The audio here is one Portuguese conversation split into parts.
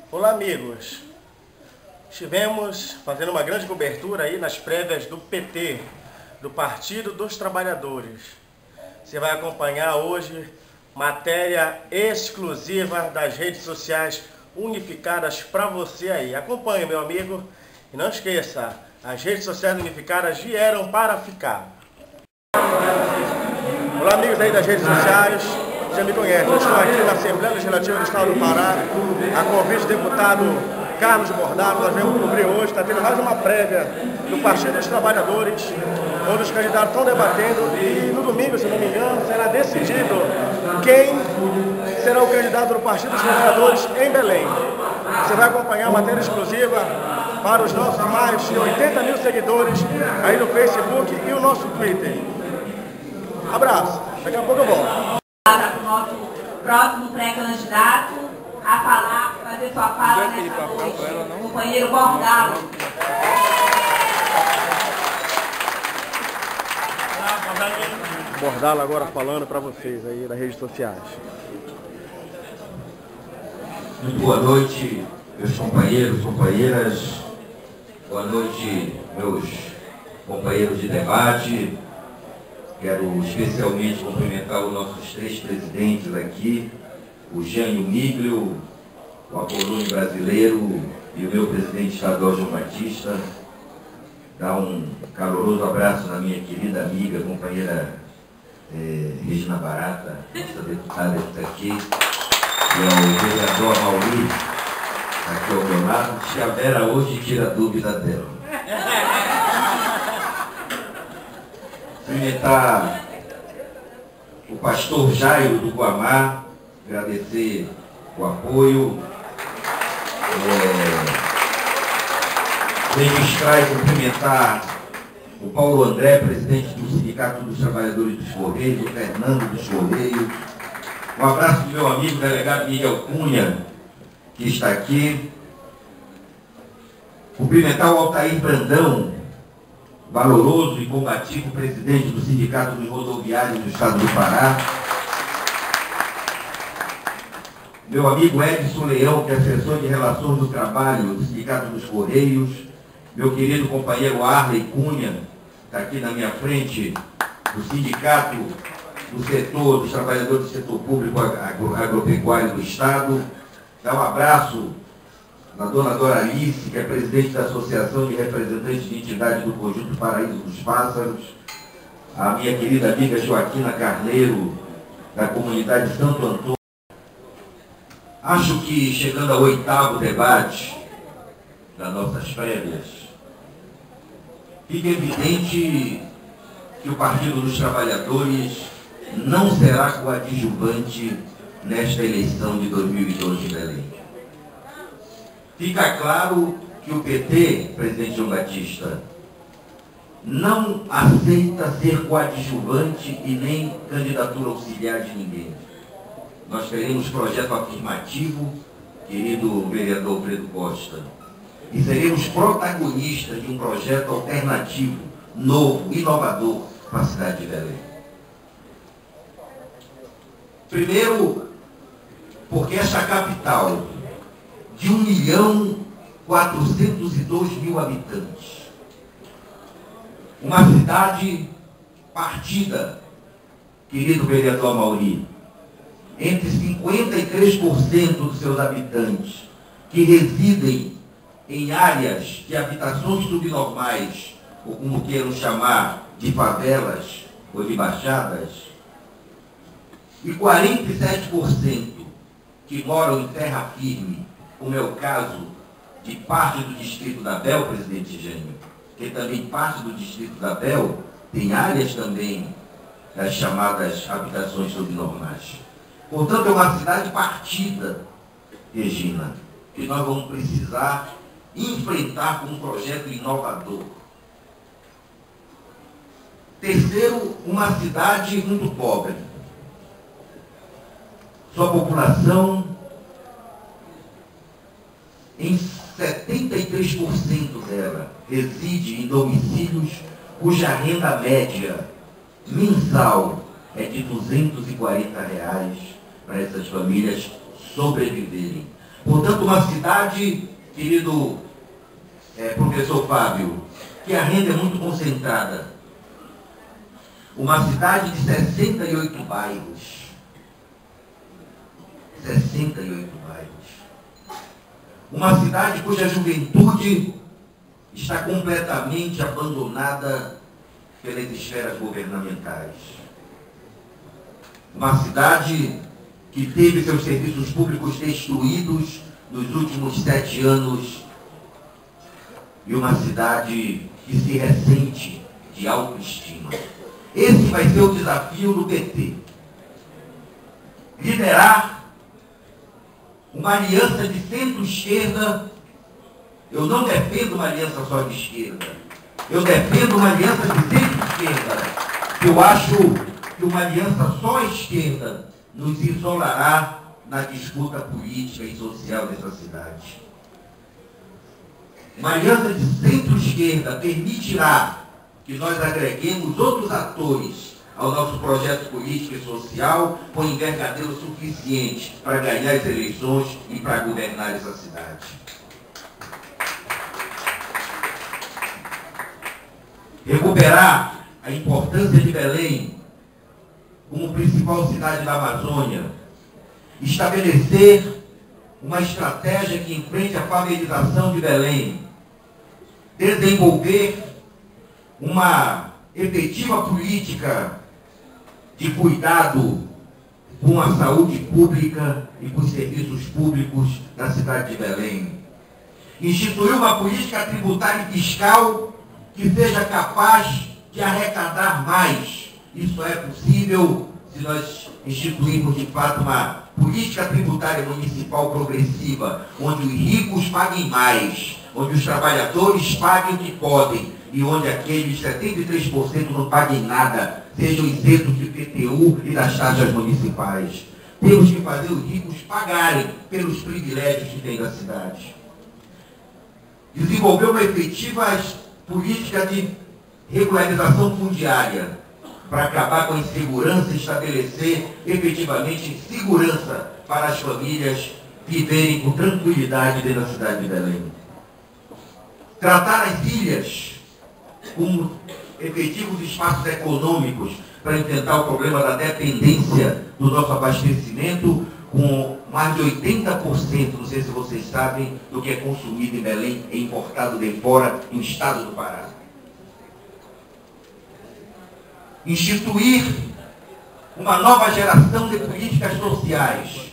Olá, amigos. Estivemos fazendo uma grande cobertura aí nas prévias do PT, do Partido dos Trabalhadores. Você vai acompanhar hoje matéria exclusiva das redes sociais unificadas para você aí. Acompanhe, meu amigo, e não esqueça, as redes sociais unificadas vieram para ficar. Olá, amigos aí das redes sociais. Já me conhece, eu estou aqui na Assembleia Legislativa do Estado do Pará, a convite do deputado Carlos Bordalo. Nós vamos cobrir hoje, está tendo mais uma prévia do Partido dos Trabalhadores, onde os candidatos estão debatendo e no domingo, se não me engano, será decidido quem será o candidato do Partido dos Trabalhadores em Belém. Você vai acompanhar a matéria exclusiva para os nossos mais de 80 mil seguidores aí no Facebook e o nosso Twitter. Abraço, daqui a pouco eu volto. Para o nosso próximo pré-candidato a falar, fazer sua fala nessa noite, companheiro Bordalo. Bordalo agora falando para vocês aí das redes sociais. Muito boa noite, meus companheiros, companheiras. Boa noite, meus companheiros de debate. Quero especialmente cumprimentar os nossos três presidentes aqui, o Jânio Miglio, o Apolônio Brasileiro e o meu presidente estadual João Batista. Dar um caloroso abraço na minha querida amiga, companheira Regina Barata, nossa deputada que está aqui, e ao vereador Mauri, aqui ao meu lado. Se a Vera hoje tira a dúvida dela. Cumprimentar o pastor Jairo do Guamá, agradecer o apoio, registrar e cumprimentar o Paulo André, presidente do Sindicato dos Trabalhadores dos Correios, o Fernando dos Correios, um abraço do meu amigo delegado Miguel Cunha, que está aqui, cumprimentar o Altair Brandão, valoroso e combativo presidente do Sindicato dos Rodoviários do Estado do Pará. Meu amigo Edson Leão, que é assessor de Relações do Trabalho do Sindicato dos Correios. Meu querido companheiro Arley Cunha, está aqui na minha frente, do Sindicato do Setor, dos Trabalhadores do Setor Público Agropecuário do Estado. Dá um abraço na dona Doralice, que é presidente da Associação de Representantes de Entidades do Conjunto Paraíso dos Pássaros, a minha querida amiga Joaquina Carneiro, da comunidade Santo Antônio. Acho que, chegando ao 8º debate das nossas prévias, fica evidente que o Partido dos Trabalhadores não será coadjuvante nesta eleição de 2012 de Belém. Fica claro que o PT, presidente João Batista, não aceita ser coadjuvante e nem candidatura auxiliar de ninguém. Nós teremos projeto afirmativo, querido vereador Fredo Costa, e seremos protagonistas de um projeto alternativo, novo, inovador para a cidade de Belém. Primeiro, porque esta capital de 1.402.000 habitantes. Uma cidade partida, querido vereador Mauri, entre 53% dos seus habitantes que residem em áreas de habitações subnormais, ou como queiram chamar, de favelas ou de baixadas, e 47% que moram em terra firme, como é o caso de parte do distrito da Bel, presidente Gênio, que também parte do distrito da Bel tem áreas também das chamadas habitações subnormais. Portanto, é uma cidade partida, Regina, que nós vamos precisar enfrentar com um projeto inovador. Terceiro, uma cidade muito pobre. Sua população, em 73% dela, reside em domicílios cuja renda média mensal é de R$ 240 para essas famílias sobreviverem. Portanto, uma cidade, querido professor Fábio, que a renda é muito concentrada. Uma cidade de 68 bairros. 68 bairros. Uma cidade cuja juventude está completamente abandonada pelas esferas governamentais. Uma cidade que teve seus serviços públicos destruídos nos últimos 7 anos e uma cidade que se ressente de autoestima. Esse vai ser o desafio do PT. Liderar uma aliança de centro-esquerda. Eu não defendo uma aliança só de esquerda. Eu defendo uma aliança de centro-esquerda. Eu acho que uma aliança só à esquerda nos isolará na disputa política e social dessa cidade. Uma aliança de centro-esquerda permitirá que nós agreguemos outros atores ao nosso projeto político e social com envergadura suficiente para ganhar as eleições e para governar essa cidade. Recuperar a importância de Belém como principal cidade da Amazônia, estabelecer uma estratégia que enfrente a favelização de Belém, desenvolver uma efetiva política de cuidado com a saúde pública e com os serviços públicos da cidade de Belém. Instituir uma política tributária e fiscal que seja capaz de arrecadar mais. Isso é possível se nós instituirmos de fato uma política tributária municipal progressiva, onde os ricos paguem mais, onde os trabalhadores paguem o que podem e onde aqueles 73% não paguem nada, sejam isentos de IPTU e das taxas municipais. Temos que fazer os ricos pagarem pelos privilégios que tem da cidade. Desenvolver uma efetiva política de regularização fundiária para acabar com a insegurança e estabelecer efetivamente segurança para as famílias viverem com tranquilidade dentro da cidade de Belém. Tratar as ilhas como efetivos espaços econômicos para enfrentar o problema da dependência do nosso abastecimento, com mais de 80%, não sei se vocês sabem, do que é consumido em Belém é importado de fora, no estado do Pará. Instituir uma nova geração de políticas sociais,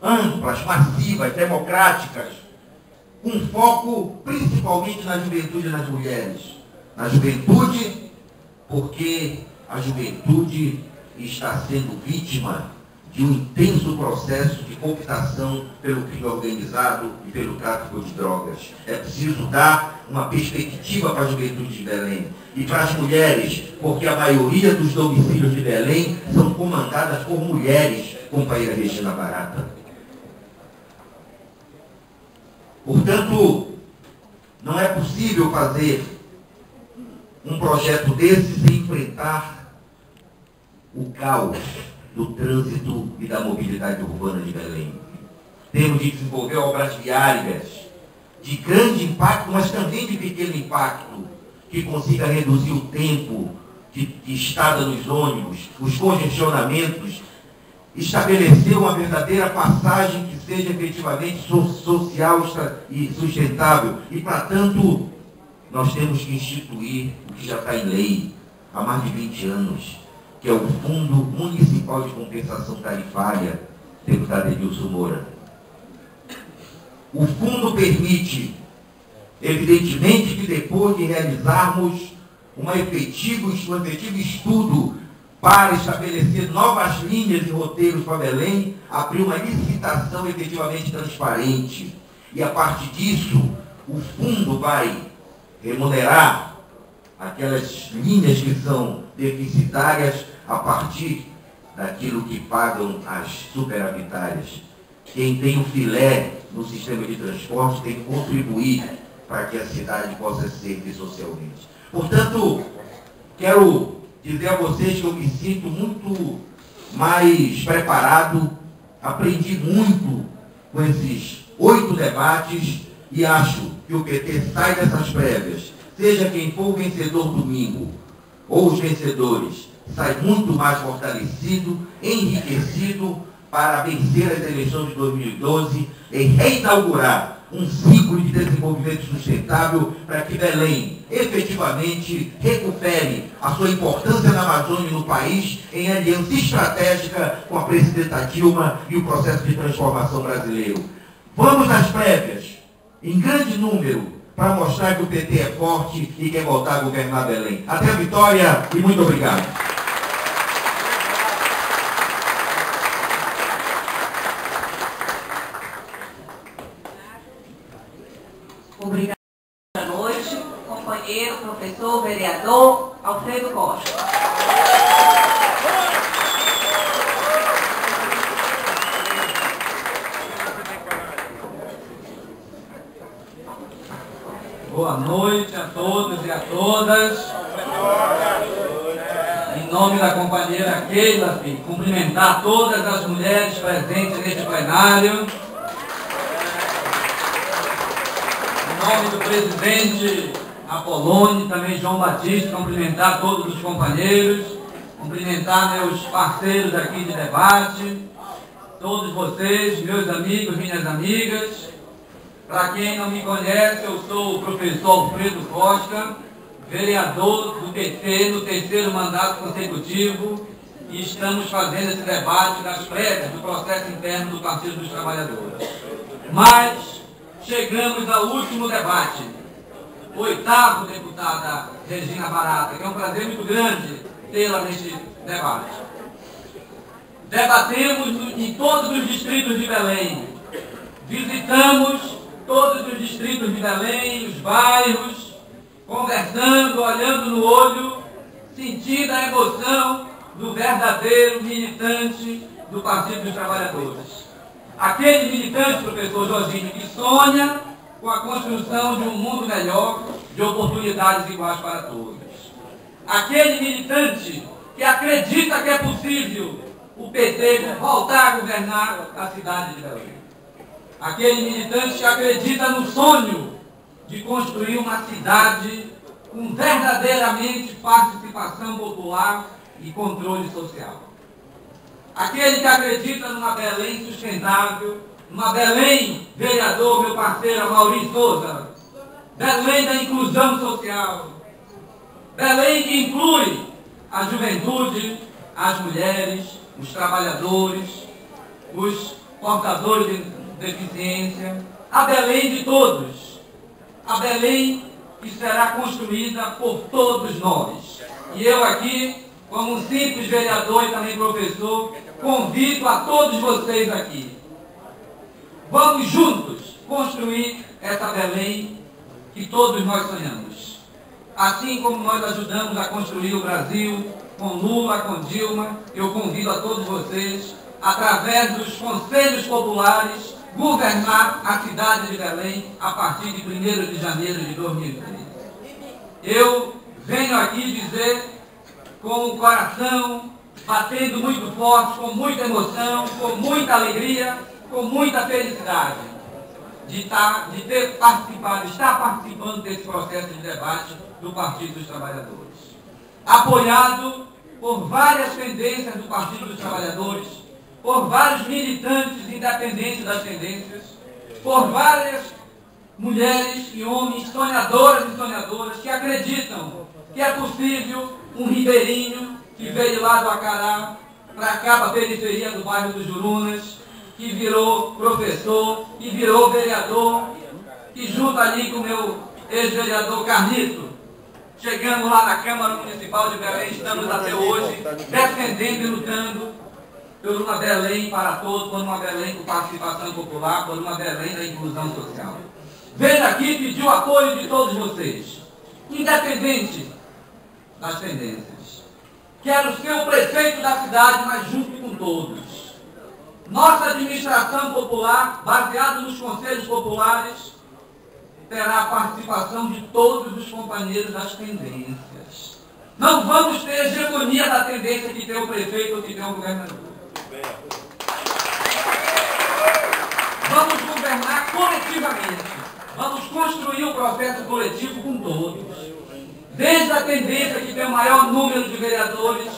amplas, massivas, democráticas, com foco principalmente na juventude e nas mulheres. Na juventude, porque a juventude está sendo vítima de um intenso processo de cooptação pelo crime organizado e pelo tráfico de drogas. É preciso dar uma perspectiva para a juventude de Belém. E para as mulheres, porque a maioria dos domicílios de Belém são comandadas por mulheres, companheira Regina Barata. Portanto, não é possível fazer um projeto desse sem enfrentar o caos do trânsito e da mobilidade urbana de Belém. Temos de desenvolver obras viárias de grande impacto, mas também de pequeno impacto, que consiga reduzir o tempo de estada nos ônibus, os congestionamentos, estabelecer uma verdadeira passagem que seja efetivamente social e sustentável. E, para tanto, nós temos que instituir o que já está em lei há mais de 20 anos, que é o Fundo Municipal de Compensação Tarifária, deputado Edilson Moura. O fundo permite, evidentemente, que depois de realizarmos um efetivo estudo para estabelecer novas linhas e roteiros para Belém, abrir uma licitação efetivamente transparente. E, a partir disso, o fundo vai remunerar aquelas linhas que são deficitárias a partir daquilo que pagam as superavitárias. Quem tem o filé no sistema de transporte tem que contribuir para que a cidade possa ser socialmente. Portanto, quero dizer a vocês que eu me sinto muito mais preparado, aprendi muito com esses 8 debates e acho que o PT sai dessas prévias, seja quem for o vencedor domingo, ou os vencedores, sai muito mais fortalecido, enriquecido para vencer as eleições de 2012 e reinaugurar um ciclo de desenvolvimento sustentável para que Belém efetivamente recupere a sua importância na Amazônia e no país em aliança estratégica com a presidenta Dilma e o processo de transformação brasileiro. Vamos às prévias, em grande número, para mostrar que o PT é forte e quer voltar a governar Belém. Até a vitória e muito obrigado. Obrigada. Boa noite, companheiro, professor, vereador Alfredo Costa. Boa noite a todos e a todas. Em nome da companheira Keila, cumprimentar todas as mulheres presentes neste plenário. Em nome do presidente Apolônio, também João Batista, cumprimentar todos os companheiros, cumprimentar meus parceiros aqui de debate, todos vocês, meus amigos, minhas amigas. Para quem não me conhece, eu sou o professor Alfredo Costa, vereador do PT no 3º mandato consecutivo, e estamos fazendo esse debate das prévias do processo interno do Partido dos Trabalhadores. Mas chegamos ao último debate, o 8º, deputada Regina Barata, que é um prazer muito grande tê-la neste debate. Debatemos em todos os distritos de Belém, visitamos todos os distritos de Belém, os bairros, conversando, olhando no olho, sentindo a emoção do verdadeiro militante do Partido dos Trabalhadores. Aquele militante, professor Jorginho, que sonha com a construção de um mundo melhor, de oportunidades iguais para todos. Aquele militante que acredita que é possível o PT voltar a governar a cidade de Belém. Aquele militante que acredita no sonho de construir uma cidade com verdadeiramente participação popular e controle social. Aquele que acredita numa Belém sustentável, numa Belém, vereador, meu parceiro Maurício Souza, Belém da inclusão social, Belém que inclui a juventude, as mulheres, os trabalhadores, os portadores de deficiência, a Belém de todos, a Belém que será construída por todos nós. E eu aqui, como um simples vereador e também professor, convido a todos vocês aqui. Vamos juntos construir essa Belém que todos nós sonhamos. Assim como nós ajudamos a construir o Brasil, com Lula, com Dilma, eu convido a todos vocês, através dos conselhos populares, governar a cidade de Belém a partir de 1º de janeiro de 2013. Eu venho aqui dizer com o coração batendo muito forte, com muita emoção, com muita alegria, com muita felicidade de estar participando desse processo de debate do Partido dos Trabalhadores. Apoiado por várias tendências do Partido dos Trabalhadores, por vários militantes independentes das tendências, por várias mulheres e homens sonhadoras e sonhadoras que acreditam que é possível um ribeirinho que veio lá do Acará para cá, para a periferia do bairro dos Jurunas, que virou professor, que virou vereador, que junto ali com o meu ex-vereador Carlito, chegamos lá na Câmara Municipal de Belém, estamos até hoje defendendo e lutando por uma Belém para todos, por uma Belém com participação popular, por uma Belém da inclusão social. Venho aqui pedir o apoio de todos vocês, independente das tendências. Quero ser o prefeito da cidade, mas junto com todos. Nossa administração popular, baseada nos conselhos populares, terá a participação de todos os companheiros das tendências. Não vamos ter hegemonia da tendência que tem o prefeito ou que tem o governador. Vamos governar construir o processo coletivo com todos. Desde a tendência que tem o maior número de vereadores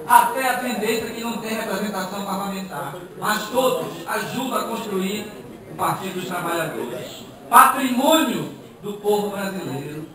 até a tendência que não tem representação parlamentar. Mas todos ajudam a construir o Partido dos Trabalhadores. Patrimônio do povo brasileiro.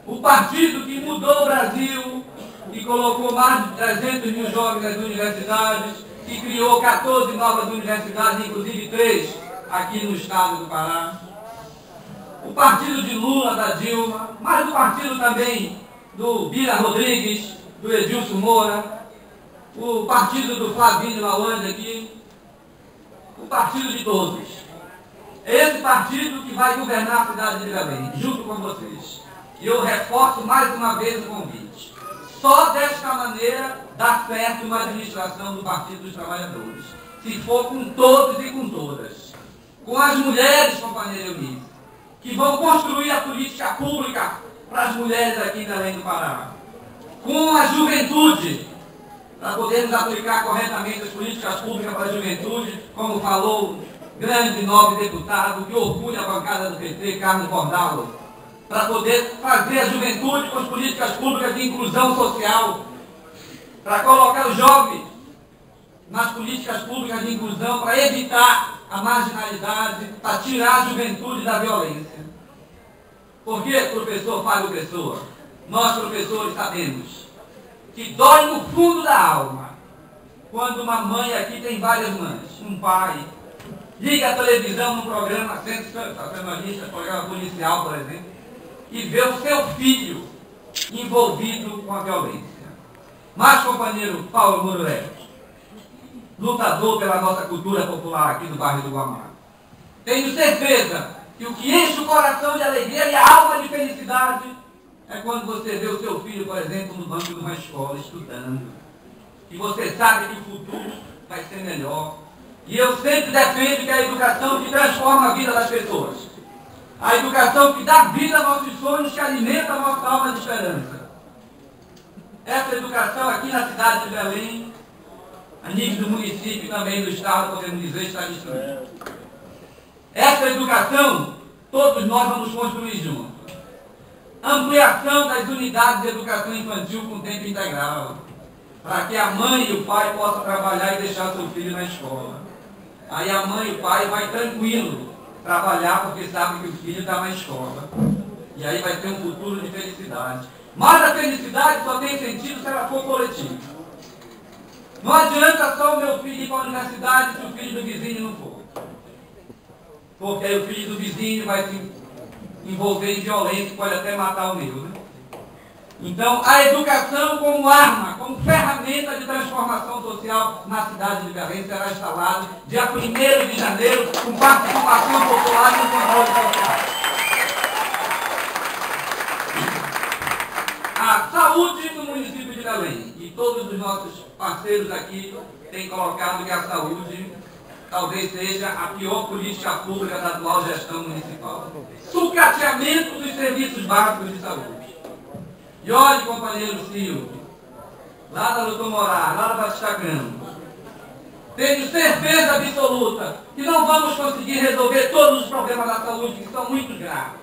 O partido que mudou o Brasil, que colocou mais de 300 mil jovens nas universidades, que criou 14 novas universidades, inclusive 3 aqui no estado do Pará. O partido de Lula, da Dilma, mas o partido também do Bira Rodrigues, do Edilson Moura, o partido do Flavinho Lalande aqui, o partido de todos. Esse partido que vai governar a cidade de Belém, junto com vocês. E eu reforço mais uma vez o convite. Só desta maneira dá certo uma administração do Partido dos Trabalhadores. Se for com todos e com todas. Com as mulheres, companheira Eunice, que vão construir a política pública para as mulheres aqui em Belém do Pará. Com a juventude, para podermos aplicar corretamente as políticas públicas para a juventude, como falou o grande e nobre deputado, que orgulha a bancada do PT, Carlos Bordalo, para poder fazer a juventude com as políticas públicas de inclusão social, para colocar os jovens nas políticas públicas de inclusão, para evitar a marginalidade, para tirar a juventude da violência. Por que, professor Fábio Pessoa? Nós, professores, sabemos que dói no fundo da alma quando uma mãe, aqui tem várias mães, um pai, liga a televisão num programa sensacionalista, programa policial, por exemplo, e vê o seu filho envolvido com a violência. Mas, companheiro Paulo Mururé, lutador pela nossa cultura popular aqui no bairro do Guamá, tenho certeza que o que enche o coração de alegria e a alma de felicidade é quando você vê o seu filho, por exemplo, no banco de uma escola estudando. E você sabe que o futuro vai ser melhor. E eu sempre defendo que a educação que transforma a vida das pessoas. A educação que dá vida a nossos sonhos, que alimenta a nossa alma de esperança. Essa educação aqui na cidade de Belém, a nível do município e também do estado, podemos dizer, está destruída. Essa educação, todos nós vamos construir juntos. Ampliação das unidades de educação infantil com tempo integral, para que a mãe e o pai possam trabalhar e deixar seu filho na escola. Aí a mãe e o pai vai tranquilo trabalhar, porque sabe que o filho está na escola. E aí vai ter um futuro de felicidade. Mas a felicidade só tem sentido se ela for coletiva. Não adianta só o meu filho ir para a universidade se o filho do vizinho não for. Porque aí o filho do vizinho vai se envolver em violência, pode até matar o meu. Né? Então, a educação como arma, como ferramenta de transformação social na cidade de Belém será instalada dia 1º de janeiro, com participação popular e controle social. A saúde no município de Belém, e todos os nossos parceiros aqui têm colocado que a saúde talvez seja a pior política pública da atual gestão municipal. Sucateamento dos serviços básicos de saúde. E olhe, companheiro Silvio, lá da Doutor Morar, lá da Batista Campos, tenho certeza absoluta que não vamos conseguir resolver todos os problemas da saúde, que são muito graves.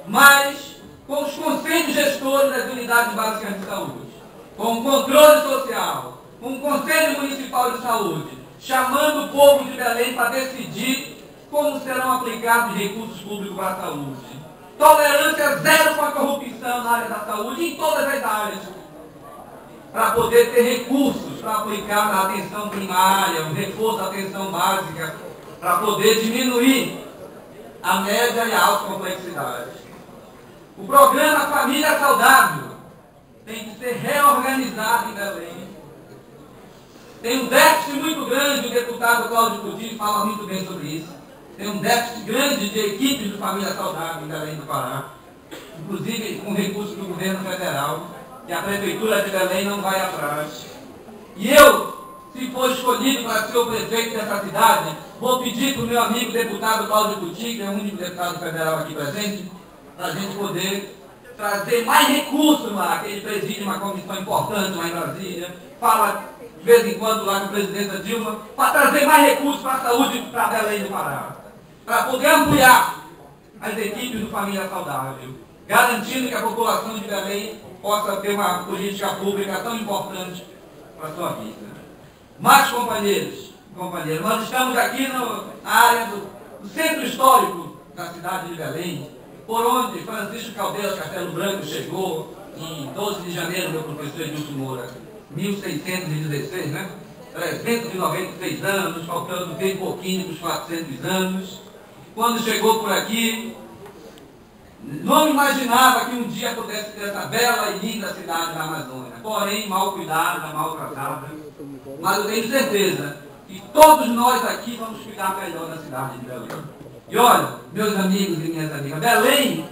Mas, com os conselhos gestores das unidades básicas de saúde, com o controle social, com o Conselho Municipal de Saúde, chamando o povo de Belém para decidir como serão aplicados recursos públicos para a saúde. Tolerância zero com a corrupção na área da saúde, em todas as áreas, para poder ter recursos para aplicar na atenção primária, o reforço da atenção básica, para poder diminuir a média e a alta complexidade. O programa Família Saudável tem que ser reorganizado em Belém. Tem um déficit muito grande, o deputado Cláudio Coutinho fala muito bem sobre isso. Tem um déficit grande de equipes de família saudável em Belém do Pará, inclusive com recursos do governo federal, que a Prefeitura de Belém não vai atrás. E eu, se for escolhido para ser o prefeito dessa cidade, vou pedir para o meu amigo deputado Cláudio Coutinho, que é o único deputado federal aqui presente, para a gente poder trazer mais recursos lá, que ele preside uma comissão importante lá em Brasília, fala de vez em quando lá com a presidenta Dilma, para trazer mais recursos para a saúde para Belém do Pará, para poder ampliar as equipes do Família Saudável, garantindo que a população de Belém possa ter uma política pública tão importante para a sua vida. Mas, companheiros, nós estamos aqui na área do centro histórico da cidade de Belém, por onde Francisco Caldeira Castelo Branco chegou em 12 de janeiro, meu professor Edilson Moura, 1616, né? 396 anos, faltando bem pouquinho dos 400 anos. Quando chegou por aqui, não imaginava que um dia pudesse ter essa bela e linda cidade da Amazônia, porém mal cuidada, mal tratada. Mas eu tenho certeza que todos nós aqui vamos cuidar melhor da cidade de Belém. E olha, meus amigos e minhas amigas, Belém,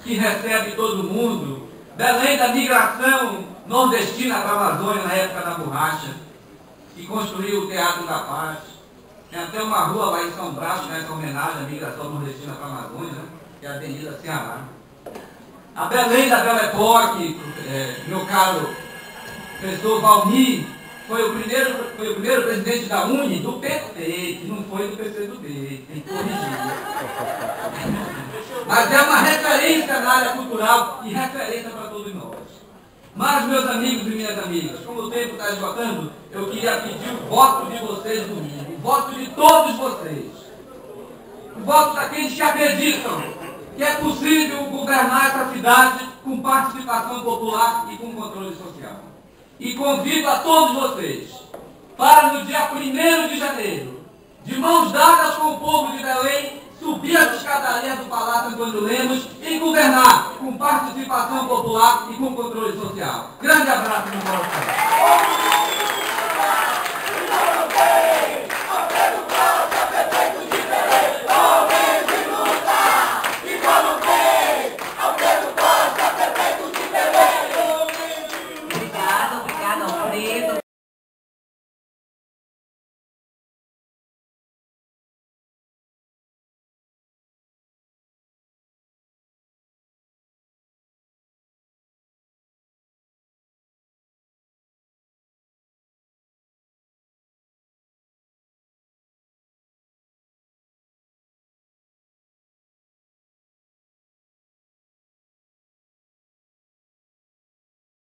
que recebe todo mundo, Belém da migração nordestina para a Amazônia na época da borracha, que construiu o Teatro da Paz. Tem até uma rua lá em São Brás, nessa homenagem à migração nordestina para a Amazônia, né? Que é a Avenida Ceará. A Belém da Belle Époque, meu caro professor Valmir, foi o primeiro presidente da UNE do PT, que não foi do PCdoB, tem que corrigir. Mas é uma referência na área cultural e referência para todos nós. Mas, meus amigos e minhas amigas, como o tempo está esgotando, eu queria pedir o voto de vocês domingo, o voto de todos vocês. O voto daqueles que acreditam que é possível governar essa cidade com participação popular e com controle social. E convido a todos vocês para no dia 1º de janeiro, de mãos dadas com o povo de Belém, subir as escadarias do Palácio Antônio Lemos e governar com participação popular e com controle social. Grande abraço, meu irmão.